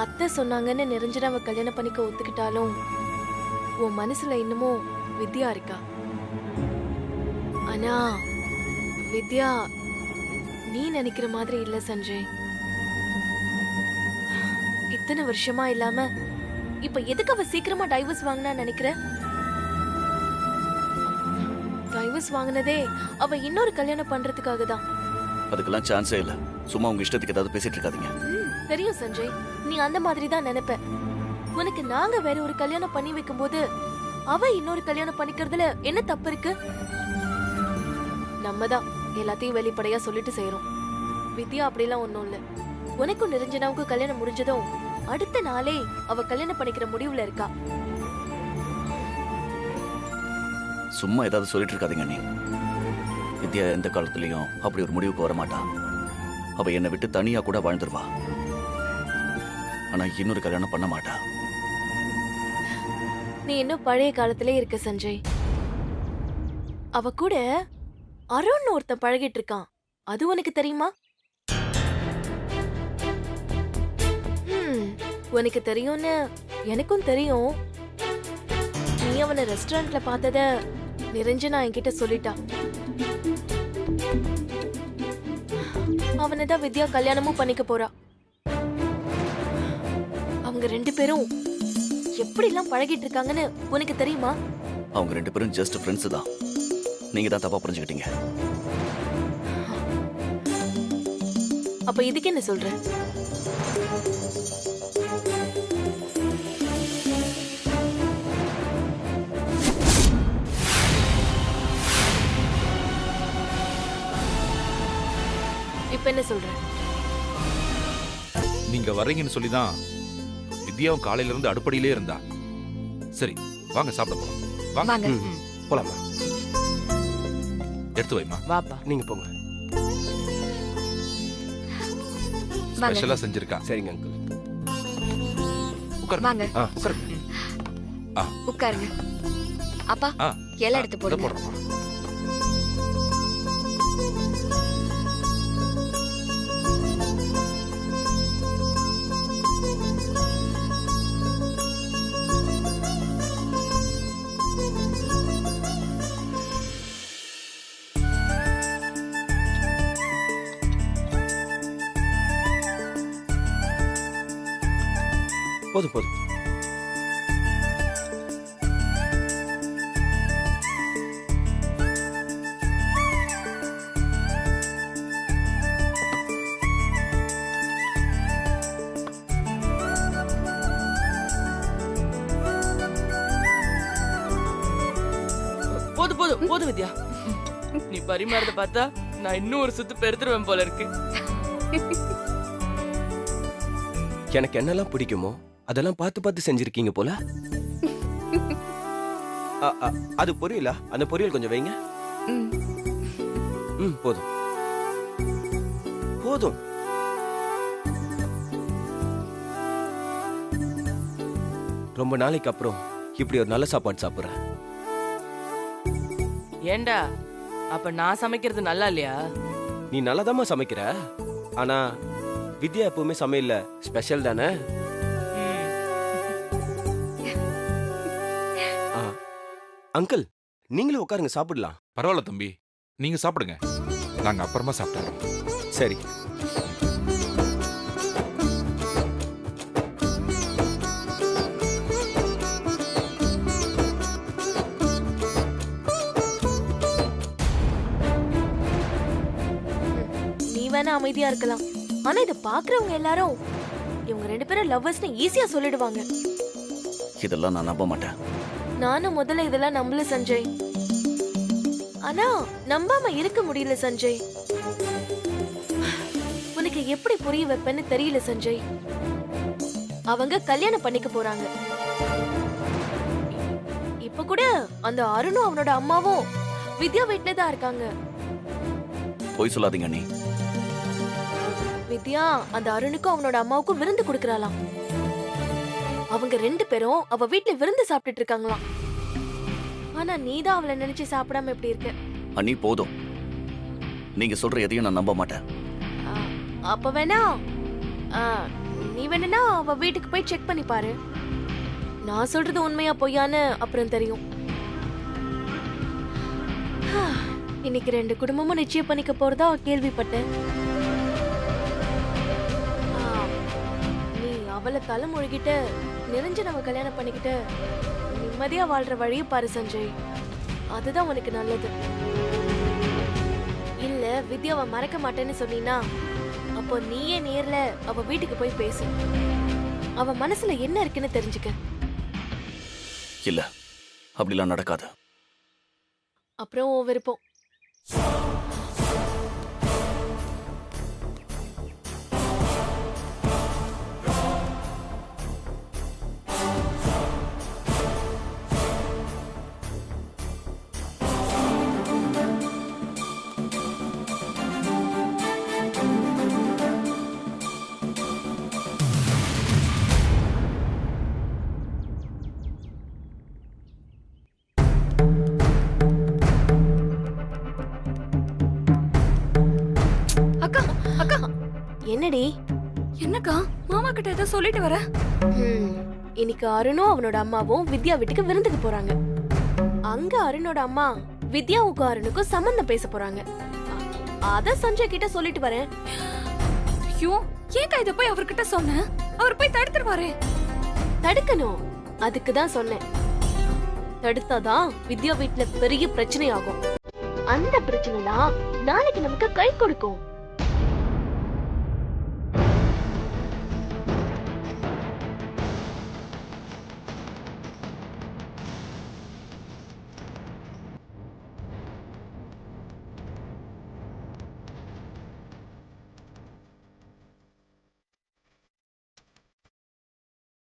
அத்தை சொன்னாங்கன்னு நிரஞ்சனாவை கல்யாணம் பண்ணிக்க ஒத்துக்கிட்டாலும் உன் மனசுல இன்னமும் வித்யா இருக்கா. ஆனா வித்யா நீ நினைக்கிற மாதிரி இல்ல சஞ்சய். இத்தனை வருஷமா இல்லாம இப்ப எதுக்கு அவ சீக்கிரமா டைவர்ஸ் வாங்கினா நினைக்கிற? டைவர்ஸ் வாங்கினதே அவ இன்னொரு கல்யாணம் பண்றதுக்காக தான். அதுக்கெல்லாம் சான்ஸே இல்ல. சும்மா உங்க இஷ்டத்துக்கு ஏதாவது பேசிட்டு இருக்காதீங்க. தெரியும் சஞ்சய், நீ அந்த மாதிரி தான் நினைப்ப. உனக்கு நாங்க வேற ஒரு கல்யாணம் பண்ணி வைக்கும் போது அவ இன்னொரு கல்யாணம் பண்ணிக்கிறதுல என்ன தப்பு இருக்கு? நம்ம தான் எல்லாத்தையும் வெளிப்படையா சொல்லிட்டு செய்யறோம். வித்யா அப்படிலாம் ஒண்ணும் இல்ல. உனக்கும் நிரஞ்சனாவுக்கும் கல்யாணம் முடிஞ்சதும் அடுத்த நாளே அவ கல்யாணம் பண்ணிக்கிற முடிவுல இருக்கா. சும்மா ஏதாவது சொல்லிட்டு இருக்காதீங்க நீ. வித்யா எந்த காலத்துலயும் அப்படி ஒரு முடிவுக்கு வர மாட்டா. அவ என்னை விட்டு தனியா கூட வாழ்ந்துருவா. ஆனா இன்னொரு கல்யாணம் பண்ண மாட்டா. நீ இன்னும் பழைய காலத்திலே இருக்க சஞ்சய். அவ கூட அருண் ஒருத்தன் பழகிட்டு இருக்கான். அது உனக்கு தெரியுமா? உனக்கு தெரியும்னு எனக்கும் தெரியும். நீ அவனை ரெஸ்டாரண்ட்ல பார்த்தத நிரஞ்சனா என்கிட்ட சொல்லிட்டா. அவனைதான் வித்யா கல்யாணமும் பண்ணிக்க போறா. அவங்க ரெண்டு பேரும் எப்படி எல்லாம் பழகிட்டு இருக்காங்கன்னு உனக்கு தெரியுமா? அவங்க ரெண்டு பேரும் ஜஸ்ட் ஃப்ரெண்ட்ஸ் தான். நீங்க தான் தப்பா புரிஞ்சுக்கிட்டீங்க. அப்ப இதுக்கு என்ன சொல்ற? இப்ப என்ன சொல்ற? நீங்க வர்றீங்கன்னு சொல்லிதான் வித்யாவும் காலையில இருந்து அடுப்படியிலே இருந்தா. சரி வாங்க சாப்பிட போலாம். வாங்க போலாமா? எடுத்து வைமா. வாப்பா. நீங்க போங்க. ஸ்பெஷலா செஞ்சிருக்கா. சரிங்க அங்கிள். உட்காரு. வாங்க உட்காருங்க. உட்காருங்க. அப்பா எல்லாம் எடுத்து போடுங்க. போடுறோம். போதும் போதும். போதும் வித்யா. நீ பரிமாறத பார்த்தா நான் இன்னும் ஒரு சுத்து பெருத்துருவேன் போல இருக்கு. எனக்கு என்னெல்லாம் பிடிக்குமோ அதெல்லாம் பார்த்து பார்த்து செஞ்சிருக்கீங்க போல. அது பொரியலா? அந்த பொரியல் கொஞ்சம் வைங்க. போதும் போதும். ரொம்ப நாளைக்கு அப்புறம் இப்படி ஒரு நல்ல சாப்பாடு சாப்பிடுறேன். ஏண்டா அப்ப நான் சமைக்கிறது நல்லா இல்லையா? நீ நல்லாதாம்மா சமைக்கிற. ஆனா வித்யா எப்பவுமே சமையல்ல ஸ்பெஷல் தானே. அங்கிள் நீங்களும் உட்காருங்க, சாப்பிடலாம். பரவாயில்ல தம்பி, நீங்க சாப்பிடுங்க. நாங்க அப்புறமா சாப்பிட்டுறோம். சரி. நீ வேணா அமைதியா இருக்கலாம். ஆனா இத பாக்குறவங்க எல்லாரும் இவங்க ரெண்டு பேரும் லவ்வர்ஸ்னு ஈஸியா சொல்லிடுவாங்க. இதெல்லாம் நான் நம்ப மாட்டேன். நானும் முதல்ல இதெல்லாம் நம்பல சஞ்சய். ஆனா நம்பாம இருக்க முடியல சஞ்சய். உனக்கு எப்படி புரிய வைப்பேன்னு தெரியல சஞ்சய். அவங்க கல்யாணம் பண்ணிக்க போறாங்க. இப்ப கூட அந்த அருணும் அவனோட அம்மாவும் வித்யா வீட்ல தான் இருக்காங்க. போய் சொல்லாதீங்க நீ. வித்யா அந்த அருணுக்கும் அவனோட அம்மாவுக்கும் விருந்து கொடுக்கறாளாம். அவங்க ரெண்டு பேரும் அவ வீட்ல விருந்து சாப்பிட்டுட்டு இருக்காங்களாம். ஆனா நீதான் அவளை நினைச்சு சாப்பிடாம எப்படி இருக்க? அண்ணி போதும். நீங்க சொல்ற எதையும் நான் நம்ப மாட்டேன். அப்ப வேணா நீ வேணும்னா அவ வீட்டுக்கு போய் செக் பண்ணி பாரு. நான் சொல்றது உண்மையா பொய்யான்னு அப்புறம் தெரியும். இன்னைக்கு 2 குடும்பமும் நிச்சயம் பண்ணிக்க போறதா கேள்விப்பட்டேன். நீ அவளை தலைமொழிகிட்டு நிரஞ்சனவ கல்யாணம் பண்ணிக்கிட்டு நிம்மதியா வாழ்ற வழியை பாரு சஞ்சய். அதுதான் உனக்கு நல்லது. இல்ல வித்யாவை மறக்க மாட்டேன்னு சொன்னீனா அப்போ நீயே நேர்ல அவ வீட்டுக்கு போய் பேசு. அவ மனசுல என்ன இருக்குன்னு தெரிஞ்சுக்க. இல்ல, அப்படிலாம் நடக்காது. அப்புறம் உன் விருப்பம். அக்கா அக்கா என்னடி? என்னக்கா மாமா கிட்ட ஏதோ சொல்லிட்டு வர? இன்னைக்கு அருணும் அவனோட அம்மாவும் வித்யா வீட்டுக்கு விருந்துக்கு போறாங்க. அங்க அருணோட அம்மா வித்யாவுக்கும் அருணுக்கும் சம்பந்தம் பேச போறாங்க. அத சஞ்சய் கிட்ட சொல்லிட்டு வரேன். ஐயோ ஏன்க்கா இத போய் அவர்கிட்ட சொன்ன? அவர் போய் தடுத்துருவாரே. தடுக்கணும், அதுக்கு தான் சொன்னேன். தடுத்தாதான் வித்யா வீட்டுல பெரிய பிரச்சனை ஆகும். அந்த பிரச்சனை தான் நாளைக்கு நமக்கு கை கொடுக்கும்.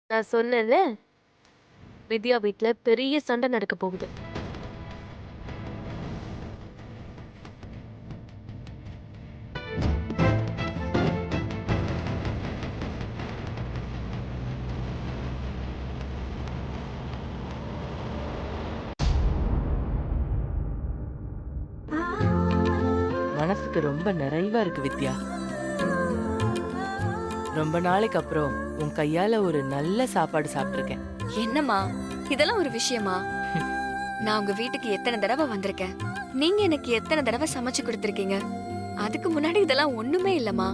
நான் சொன்னேன்ல, வித்யா வீட்ல பெரிய சண்டை நடக்க போகுது. மனசுக்கு ரொம்ப நிறைவா இருக்கு வித்யா. ரொம்ப நாளைக்கு அப்புறம் உன் கையால ஒரு நல்ல சாப்பாடு சாப்பிட்டிருக்கேன். என்னம்மா இதெல்லாம் ஒரு விஷயமா? நான் உங்க வீட்டுக்கு எத்தனை தடவை வந்திருக்கேன், நீங்க எனக்கு எத்தனை தடவை சமைச்சு கொடுத்திருக்கீங்க. அதுக்கு முன்னாடி இதெல்லாம் ஒண்ணுமே இல்லம்மா.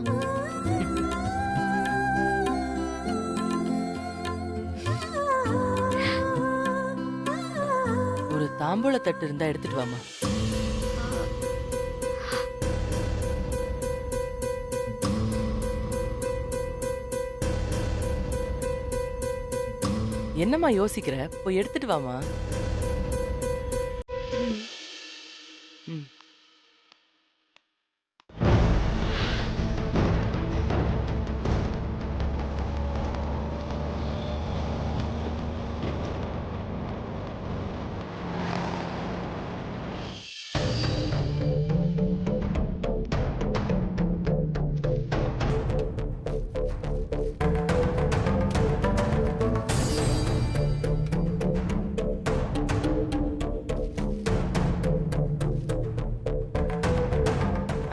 ஒரு தாம்பூல தட்டு இருந்தா எடுத்துட்டு வாமா. என்னம்மா யோசிக்கிற? போய் எடுத்துட்டு வாமா. ம்.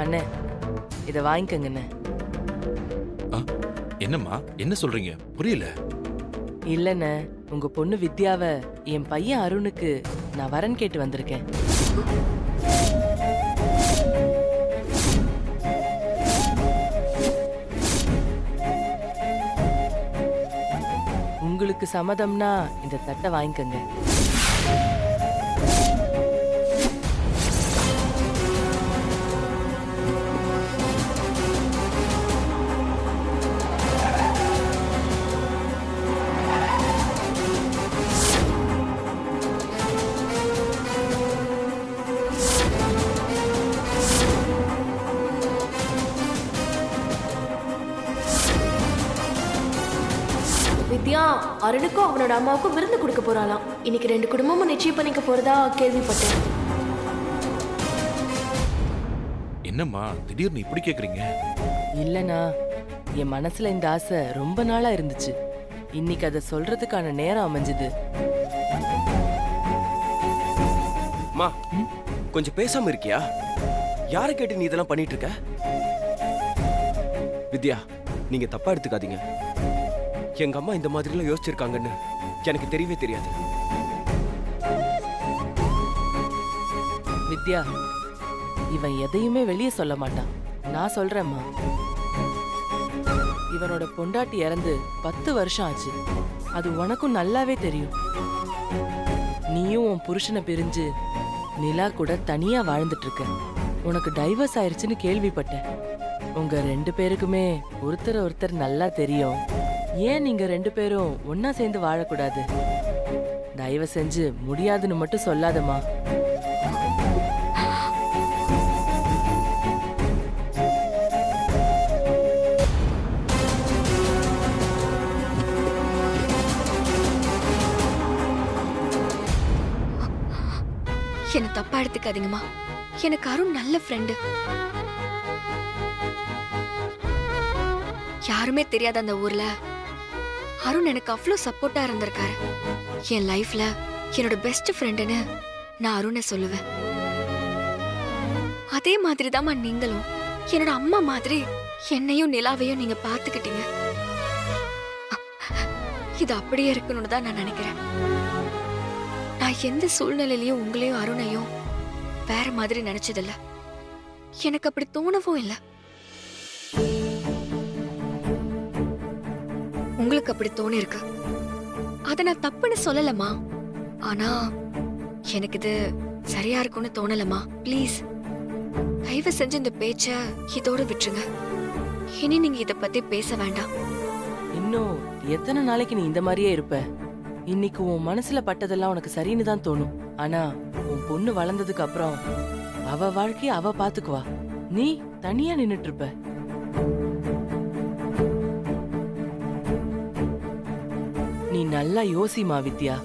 அண்ணே இத வாங்கிக்கங்கண்ணே. என்னம்மா என்ன சொல்றீங்க? புரியல. இல்லண்ணே, உங்க பொண்ணு வித்யாவை என் பையன் அருணுக்கு நான் வரன் கேட்டு வந்திருக்கேன். உங்களுக்கு சம்மதம்னா இந்த தட்டை வாங்கிக்கங்க. வித்யா அருணுக்கும் அவனோட அம்மாவுக்கும் விருந்து கொடுக்க போறாளாம். இன்னைக்கு 2 குடும்பமும் நிச்சயம் பண்ணிக்க போறதா கேள்விப்பட்டேன். என்னம்மா திடீர்னு இப்படி கேக்குறீங்க? இல்லனா என் மனசுல இந்த ஆசை ரொம்ப நாளா இருந்துச்சு. இன்னைக்கு அதை சொல்றதுக்கான நேரம் அமைஞ்சது. மா கொஞ்சம் பேசாம இருக்கியா? யாரை கேட்டு நீ இதெல்லாம் பண்ணிட்டு இருக்க? வித்யா, நீங்க தப்பா எடுத்துக்காதீங்க. எங்க அம்மா இந்த மாதிரிலாம் யோசிச்சிருக்காங்கன்னு எனக்கு தெரியவே தெரியாது. வித்யா, இவன் எதையுமே வெளியே சொல்ல மாட்டான். நான் சொல்றேம்மா. இவனோட பொண்டாட்டி இறந்து 10 வருஷம் ஆச்சு. அது உனக்கும் நல்லாவே தெரியும். நீயும் உன் புருஷனை பிரிஞ்சு நிலா கூட தனியா வாழ்ந்துட்டு இருக்க. உனக்கு டைவர்ஸ் ஆயிருச்சுன்னு கேள்விப்பட்டேன். உங்க 2 பேருக்குமே ஒருத்தர் ஒருத்தர் நல்லா தெரியும். ஏன் நீங்க 2 பேரும் ஒன்னா சேர்ந்து வாழக்கூடாது? தயவு செஞ்சு முடியாதுன்னு மட்டும் சொல்லாதம்மா. என்ன தப்பா எடுத்துக்காதீங்கம்மா. எனக்கு அருண் நல்ல ஃப்ரெண்டு. யாருமே தெரியாத அந்த ஊர்ல அருண் எனக்கு அவ்வளோ சப்போர்ட்டா இருந்திருக்காரு. என் லைஃப்ல என்னோட பெஸ்ட் ஃப்ரெண்டுன்னு நான் அருணை சொல்லுவேன். அதே மாதிரி தாம்மா நீங்களும் என்னோட அம்மா மாதிரி என்னையும் நிலாவையும் நீங்க பாத்துக்கிட்டீங்க. இது அப்படியே இருக்கணும்னு தான் நான் நினைக்கிறேன். நான் எந்த சூழ்நிலையிலயும் உங்களையும் அருணையும் வேற மாதிரி நினைச்சதில்ல. எனக்கு அப்படி தோணவும் இல்லை. உங்களுக்கு அப்படி தோணி இருக்கு. அத நான் தப்புன்னு சொல்லலமா. ஆனா எனக்கு இது சரியா இருக்கும்னு தோணலமா. ப்ளீஸ் தயவு செஞ்சு இந்த பேச்ச இதோட விட்டுருங்க. இனி நீங்க இத பத்தி பேச வேண்டாம். இன்னும் எத்தனை நாளைக்கு நீ இந்த மாதிரியே இருப்ப? இன்னைக்கு உன் மனசுல பட்டதெல்லாம் உனக்கு சரின்னு தான் தோணும். ஆனா உன் பொண்ணு வளர்ந்ததுக்கு அப்புறம் அவ வாழ்க்கைய அவ பாத்துக்குவா. நீ தனியா நின்னுட்டு இருப்ப. நீ நல்லா யோசிமா வித்யா.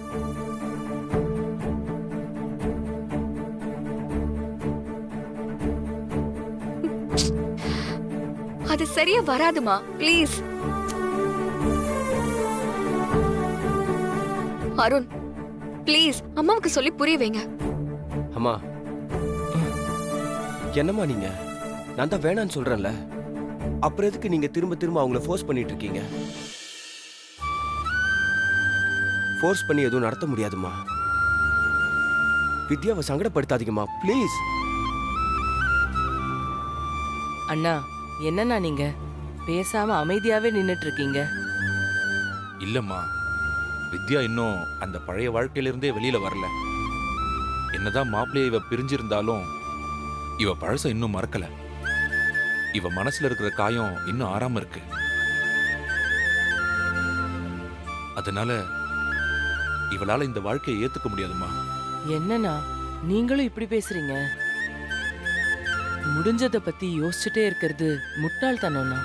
அது சரியா வராதுமா. ப்ளீஸ் அருண், ப்ளீஸ் அம்மாவுக்கு சொல்லி புரிய வைங்க. அம்மா, என்னம்மா நீங்க? நான் தான் வேணான்னு சொல்றேன்ல. அப்புறம் எதுக்கு நீங்க திரும்ப திரும்ப அவங்கள ஃபோர்ஸ் பண்ணிட்டு இருக்கீங்க? ஃபோர்ஸ் பண்ணி எதுவும் நடத்த முடியாதுமா. வித்யாவை சங்கடப்படுத்தாதீங்கம்மா, ப்ளீஸ். அண்ணா, என்னண்ணா நீங்க பேசாம அமைதியாவே நின்னுட்டு இருக்கீங்க? இல்லம்மா, வித்யா இன்னும் அந்த பழைய வாழ்க்கையிலிருந்தே வெளியில வரல. என்னதான் மாப்பிள்ளைய இவ பிரிஞ்சிருந்தாலும் இவ பழச இன்னும் மறக்கல. இவ மனசுல இருக்கிற காயம் இன்னும் ஆறாம இருக்கு. அதனால இவளால இந்த வாழ்க்கையை ஏத்துக்க முடியாதுமா. என்னண்ணா நீங்களும் இப்படி பேசுறீங்க? முடிஞ்சத பத்தி யோசிச்சுட்டே இருக்கிறது முட்டாள்தனம்னா.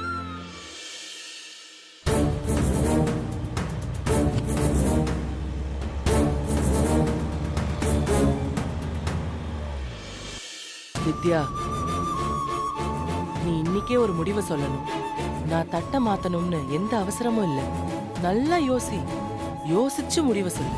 வித்யா, நீ இன்னைக்கே ஒரு முடிவை சொல்லணும். நான் தட்டை மாத்தணும்னு எந்த அவசரமும் இல்லை. நல்லா யோசிச்சு முடிவை சொல்லு.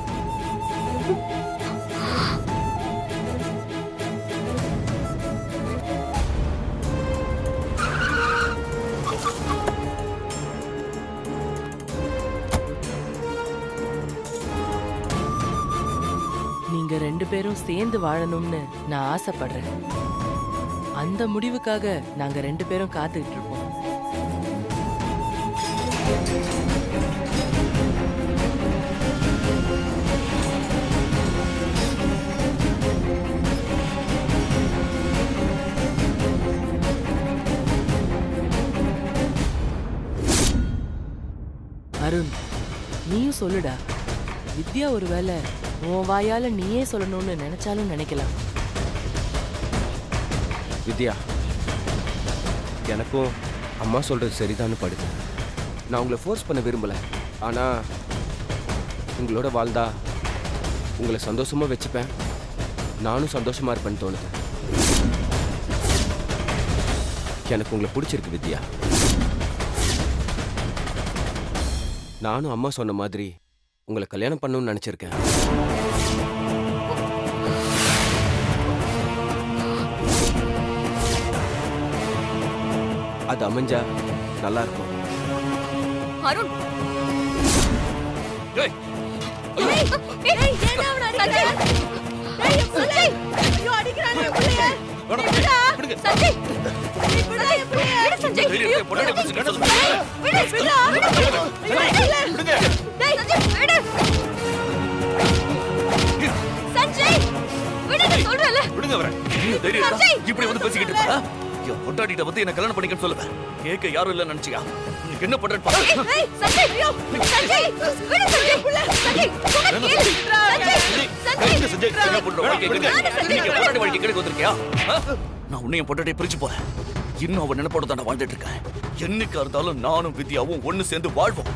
நீங்க 2 பேரும் சேர்ந்து வாழணும்னு நான் ஆசைப்படுறேன். அந்த முடிவுக்காக நாங்க 2 பேரும் காத்துக்கிட்டு இருப்போம். அருண், நீயும் சொல்லுடா. வித்யா ஒருவேளை உன் வாயால நீயே சொல்லணும்னு நினைச்சாலும் நினைக்கலாம். வித்யா, எனக்கும் அம்மா சொல்றது சரிதான்னு படுது. நான் உங்களை ஃபோர்ஸ் பண்ண விரும்பல. ஆனா உங்களோட வாழ்ந்தா உங்களை சந்தோஷமா வச்சுப்பேன், நானும் சந்தோஷமா இருப்பேன்னு தோணுது. எனக்கு உங்களை பிடிச்சிருக்கு வித்யா. நானும் அம்மா சொன்ன மாதிரி உங்களை கல்யாணம் பண்ணணும்னு நினைச்சிருக்கேன். அது அமைஞ்சா நல்லா இருக்கும். அருண், ஏய், வேணாம், விடுங்க. தைரியத்தை பொண்டாட்டி பிடிச்சு கட்ட சொல்லுங்க. விடுங்க. விடுங்க அவரை. நீ தைரியம் இருந்தா இப்படி வந்து பேசிக்கிட்டு இருக்கா? என் பொண்டாட்டிட்ட வந்து என்ன கல்யாணம் பண்ணிக்கன்னு சொல்லுவேன். கேட்க யாரும் இல்லைன்னு நினைச்சியா? நீ என்ன பண்றேன்னு பாரு. என்ன செஞ்சே? என்ன பண்ற? வாழ்க்கை கெடுக்க. நீ என் பொண்டாட்டி வாழ்க்கை கெடுக்க வந்திருக்கியா? நான் உன்னையும் பொண்டாட்டியை பிரிச்சு போறேன். இன்னும் அவன் நினைப்போட தான் நான் வாழ்ந்துட்டு இருக்கேன். என்னைக்கா இருந்தாலும் நானும் வித்யாவும் ஒண்ணு சேர்ந்து வாழ்வோம்.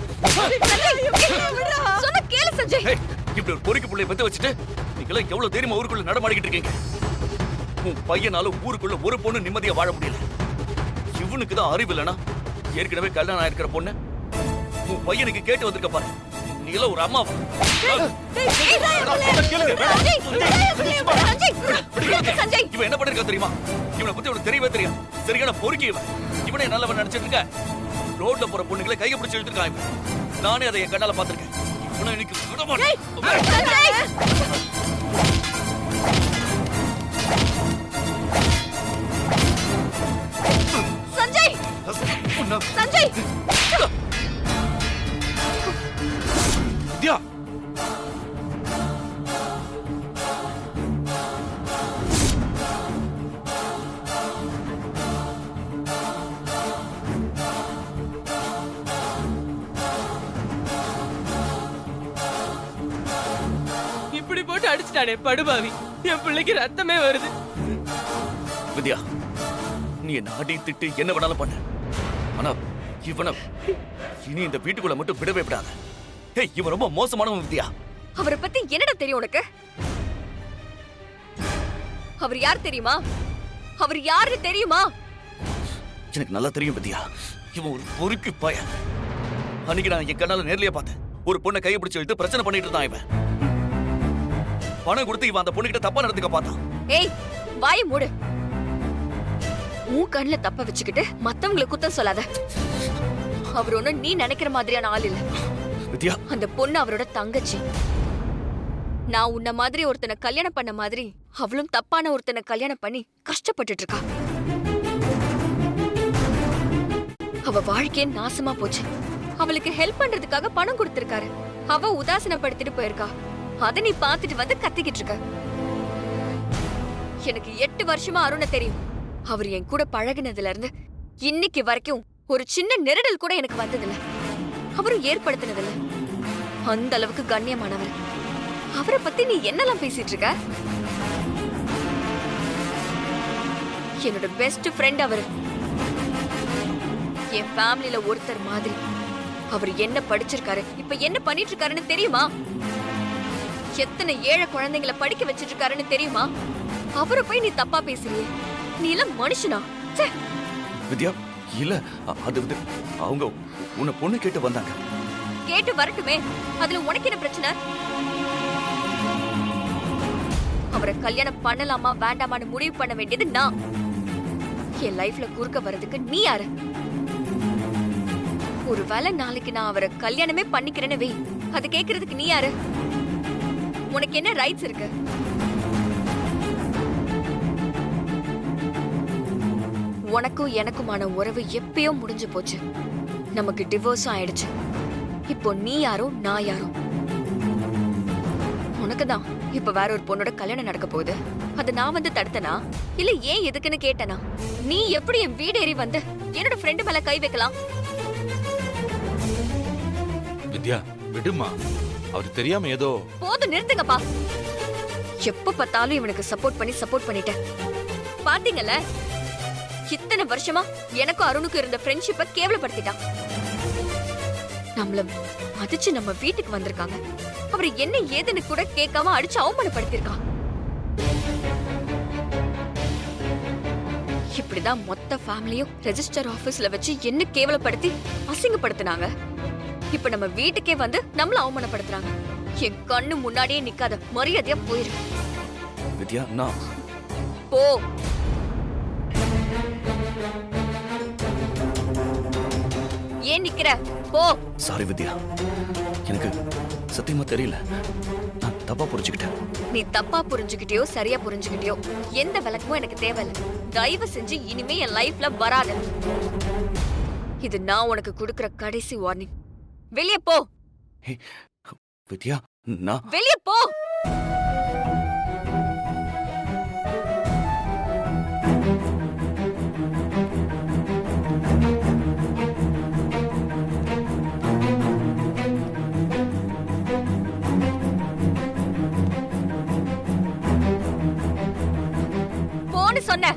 ஏய், இப்படி ஒரு பொறுக்கி புள்ளைய பெத்து வச்சுட்டு நீங்களாம் எவ்வளவு தைரியமா ஊருக்குள்ள நடமாடிக்கிட்டு இருக்கீங்க. உன் பையனால ஊருக்குள்ள ஒரு பொண்ணு நிம்மதியா வாழ முடியல. இவனுக்கு தான் அறிவு இல்லைனா ஏற்கனவே கல்யாணம் ஆயிருக்கிற பொண்ணு உன் பையனுக்கு கேட்டு வந்திருக்க பாரு. நீ எல்லாம் ஒரு அம்மா. இவன் என்ன பண்ணிருக்கா தெரியுமா? இவனை பத்தி உனக்கு தெரியவே தெரியும். சரியான பொறுக்கி இவன். இவனே நல்லவன் நினைச்சிட்டு இருக்க. ரோட்ல போற பொண்ணுங்களை கையை பிடிச்சு இழுத்துருக்கான் இவன். நானே அதை என் கண்ணால பாத்திருக்கேன். இவனை இன்னைக்கு விட மாட்டேன். வித்யா, இப்படி போட்டு அடிச்சிட்டானே படுபாவி. என் பிள்ளைக்கு ரத்தமே வருது. வித்யா, நீ என்ன அடி திட்டு என்ன வேணாலும் பண்ண. ஆனா இவனை இனி இந்த வீட்டுக்குள்ள மட்டும் விடவே விடாத. ஏய், இவன் ரொம்ப மோசமானவன் வித்யா. அவரை பத்தி என்னடா தெரியும் உனக்கு? அவர் யார் தெரியுமா? அவர் யாரு தெரியுமா? எனக்கு நல்லா தெரியும் வித்யா. இவன் ஒரு பொறுக்கி பையன். அன்னைக்கு நான் என் கண்ணால நேர்லயே பார்த்தேன். ஒரு பொண்ணை கையை பிடிச்சு இழுத்து பிரச்சனை பண்ணிட்டு இருந்தான் இவன். பணம் கொடுத்து இவன் அந்த பொண்ணுகிட்ட தப்பா நடந்துக்க பார்த்தான். ஏய், வாயை மூடு. உன் கண்ணுல தப்ப வச்சுக்கிட்டு மத்தவங்களை குத்தம் சொல்லாத. அவர் ஒண்ணும் நீ நினைக்கிற மாதிரியான ஆள் இல்ல வித்யா. அந்த பொண்ணு அவரோட தங்கச்சி. நான் உன்ன மாதிரி ஒருத்தனை கல்யாணம் பண்ண மாதிரி அவளும் தப்பான ஒருத்தனை கல்யாணம் பண்ணி கஷ்டப்பட்டுட்டு இருக்கா. அவ வாழ்க்கையே நாசமா போச்சு. அவளுக்கு ஹெல்ப் பண்றதுக்காக பணம் கொடுத்திருக்காரு. அவ உதாசனப்படுத்திட்டு போயிருக்கா. அத நீ பாத்துட்டு வந்து கத்திக்கிட்டு இருக்க. எனக்கு 8 வருஷமா அருணை தெரியும். அவர் என் கூட பழகினதுல இருந்து இன்னைக்கு வரைக்கும் ஒரு சின்ன நெருடல் கூட எனக்கு வந்ததில்ல. அவரும் ஏற்படுத்தினதில்ல. அந்த அளவுக்கு கண்ணியமானவர். அவரை பத்தி நீ என்னெல்லாம் பேசிட்டு இருக்க? என்னோட பெஸ்ட் ஃப்ரெண்ட் அவரு. என் ஃபேமிலில ஒருத்தர் மாதிரி. அவர் என்ன படிச்சிருக்காரு, இப்ப என்ன பண்ணிட்டு இருக்காருன்னு தெரியுமா? எத்தனை ஏழை குழந்தைங்களை படிக்க வச்சிட்டு இருக்காருன்னு தெரியுமா? அவரை போய் நீ தப்பா பேசுறியே. நீ எல்லாம் மனுஷனா? வித்யா, இல்ல அது வந்து அவங்க உன்னை பொண்ணு கேட்டு வந்தாங்க. கேட்டு வரட்டுமே, அதுல உனக்கு என்ன பிரச்சனை? அவரை கல்யாணம் பண்ணலாமா வேண்டாமான்னு முடிவு பண்ண வேண்டியது நான். என் லைஃப்ல குறுக்க வர்றதுக்கு நீ யாரு? ஒருவேளை நாளைக்கு நான் அவரை கல்யாணமே பண்ணிக்கிறேன்னு வை, அது கேக்குறதுக்கு நீ யாரு? உனக்கு என்ன ரைட்ஸ் இருக்கு? உனக்கும் எனக்குமான உறவு எப்பயோ முடிஞ்சு போச்சு. நமக்கு டிவோர்ஸும் ஆயிடுச்சு. இப்போ நீ யாரோ நான் யாரோ. உனக்குதான் இப்ப வேற ஒரு பொண்ணோட கல்யாணம் நடக்க போகுது. அது நான் வந்து தடுத்தனா இல்ல ஏன் எதுக்குன்னு கேட்டனா? நீ எப்படி என் வீடு ஏறி வந்து என்னோட ஃப்ரெண்டு மேல கை வைக்கலாம்? வித்யா, விடுமா. அவர் தெரியாம ஏதோ. போதும், நிறுத்துங்கப்பா. எப்ப பார்த்தாலும் இவனுக்கு சப்போர்ட் பண்ணிட்டேன். பாத்தீங்கல்ல, இத்தனை வருஷமா எனக்கும் அருணுக்கும் இருந்த ஃப்ரெண்ட்ஷிப்பை கேவலப்படுத்திட்டான். நம்மள மதிச்சு நம்ம வீட்டுக்கு வந்திருக்காங்க. அவர் என்ன ஏதுன்னு கூட கேட்காம அடிச்சு அவமானப்படுத்திருக்கான். இப்படிதான் மொத்த ஃபேமிலியும் ரெஜிஸ்டர் ஆபீஸ்ல வச்சு என்ன கேவலப்படுத்தி அசிங்கப்படுத்தினாங்க. இப்ப நம்ம வீட்டுக்கே வந்து நம்மள அவமானப்படுத்துறாங்க. என் கண்ணு முன்னாடியே நிக்காத, மரியாதையா போயிரு. வித்யா, நான் போ. ஏன் நிக்கிற? போ. சாரி வித்யா, எனக்கு சத்தியமா தெரியல. நான் தப்பா புரிஞ்சுக்கிட்டேன். நீ தப்பா புரிஞ்சுக்கிட்டியோ சரியா புரிஞ்சுக்கிட்டியோ எந்த விளக்கமும் எனக்கு தேவையில்ல. தயவு செஞ்சு இனிமே என் லைஃப்ல வராத. இது நான் உனக்கு கொடுக்கிற கடைசி வார்னிங். வெளியே போ. ஏய், வித்யா, நான் வெளியே போ. போன்னு சொன்ன.